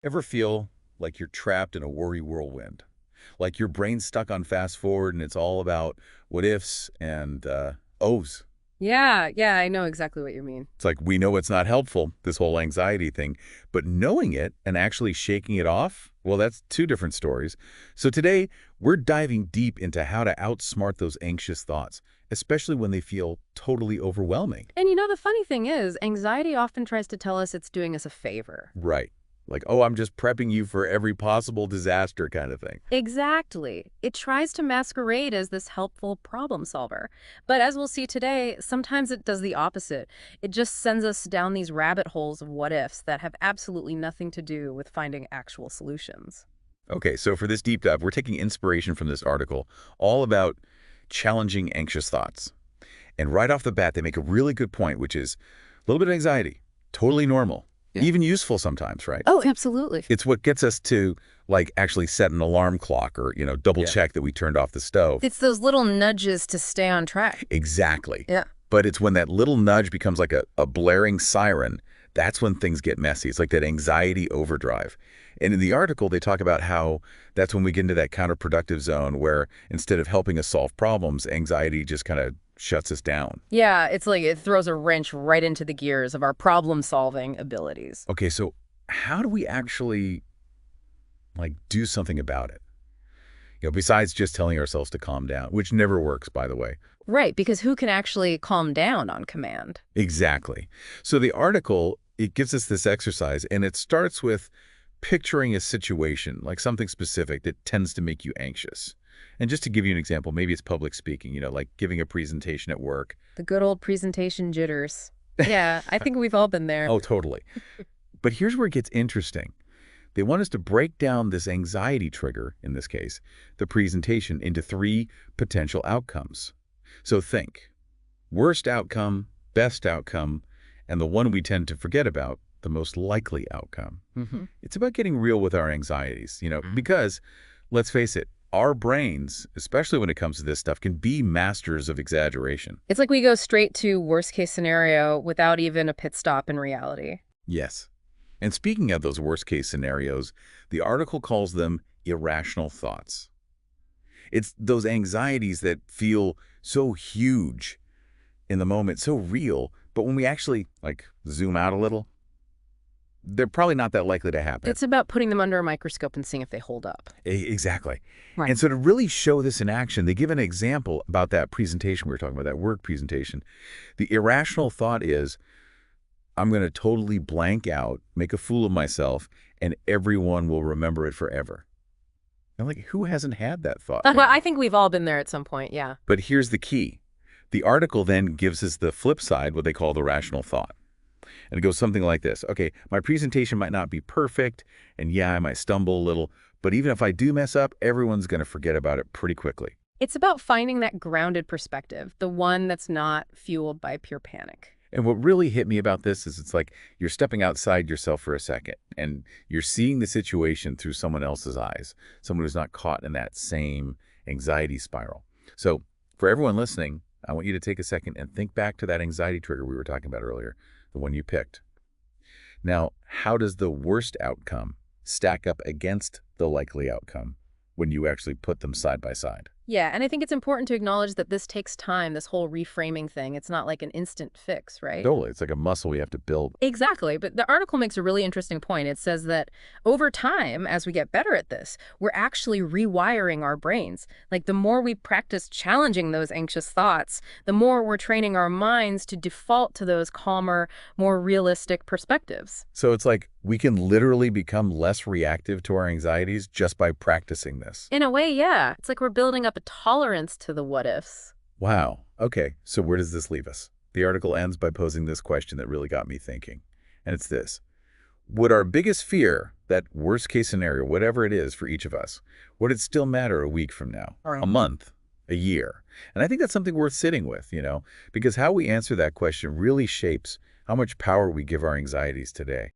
Ever feel like you're trapped in a worry whirlwind? Like your brain's stuck on fast forward and it's all about what ifs and ohs. Yeah, I know exactly what you mean. It's like we know it's not helpful, this whole anxiety thing, but knowing it and actually shaking it off, well, that's two different stories. So today, we're diving deep into how to outsmart those anxious thoughts, especially when they feel totally overwhelming. And the funny thing is, anxiety often tries to tell us it's doing us a favor. Right. Like, oh, I'm just prepping you for every possible disaster kind of thing. Exactly. It tries to masquerade as this helpful problem solver. But as we'll see today, sometimes it does the opposite. It just sends us down these rabbit holes of what ifs that have absolutely nothing to do with finding actual solutions. Okay, so for this deep dive, we're taking inspiration from this article all about challenging anxious thoughts. And right off the bat, they make a really good point, which is a little bit of anxiety, totally normal, Yeah. even useful sometimes, right? Oh, absolutely. It's what gets us to like actually set an alarm clock or, double Yeah. check that we turned off the stove. It's those little nudges to stay on track. Exactly. Yeah. But it's when that little nudge becomes like a blaring siren, that's when things get messy. It's like that anxiety overdrive. And in the article, they talk about how that's when we get into that counterproductive zone where instead of helping us solve problems, anxiety just kind of shuts us down. Yeah, it's like it throws a wrench right into the gears of our problem-solving abilities. Okay, so how do we actually like do something about it? Besides just telling ourselves to calm down, which never works, by the way. Right, because who can actually calm down on command? Exactly. So the article, it gives us this exercise, and it starts with picturing a situation, like something specific that tends to make you anxious. And just to give you an example, maybe it's public speaking, like giving a presentation at work. The good old presentation jitters. Yeah, I think we've all been there. Oh, totally. But here's where it gets interesting. They want us to break down this anxiety trigger, in this case, the presentation, into three potential outcomes. So think, worst outcome, best outcome, and the one we tend to forget about, the most likely outcome. Hmm. It's about getting real with our anxieties, because, let's face it, our brains, especially when it comes to this stuff, can be masters of exaggeration. It's like we go straight to worst case scenario without even a pit stop in reality. Yes. And speaking of those worst-case scenarios, the article calls them irrational thoughts. It's those anxieties that feel so huge in the moment, so real, but when we actually, like, zoom out a little, they're probably not that likely to happen. It's about putting them under a microscope and seeing if they hold up. Exactly. Right. And so to really show this in action, they give an example about that presentation we were talking about, that work presentation. The irrational thought is, I'm going to totally blank out, make a fool of myself, and everyone will remember it forever. And like, who hasn't had that thought? Well, I think we've all been there at some point, yeah. But here's the key. The article then gives us the flip side, what they call the rational thought. And it goes something like this. Okay, my presentation might not be perfect, and yeah, I might stumble a little, but even if I do mess up, everyone's going to forget about it pretty quickly. It's about finding that grounded perspective, the one that's not fueled by pure panic. And what really hit me about this is it's like you're stepping outside yourself for a second, and you're seeing the situation through someone else's eyes, someone who's not caught in that same anxiety spiral. So for everyone listening, I want you to take a second and think back to that anxiety trigger we were talking about earlier, the one you picked. Now, how does the worst outcome stack up against the likely outcome when you actually put them side by side? Yeah, and I think it's important to acknowledge that this takes time, this whole reframing thing. It's not like an instant fix, right? Totally. It's like a muscle we have to build. Exactly. But the article makes a really interesting point. It says that over time, as we get better at this, we're actually rewiring our brains. Like the more we practice challenging those anxious thoughts, the more we're training our minds to default to those calmer, more realistic perspectives. So it's like we can literally become less reactive to our anxieties just by practicing this. In a way, yeah. It's like we're building up a tolerance to the what ifs. Wow. Okay, so where does this leave us? The article ends by posing this question that really got me thinking. And it's this. Would our biggest fear, that worst case scenario, whatever it is for each of us, would it still matter a week from now, a month, a year? And I think that's something worth sitting with, because how we answer that question really shapes how much power we give our anxieties today.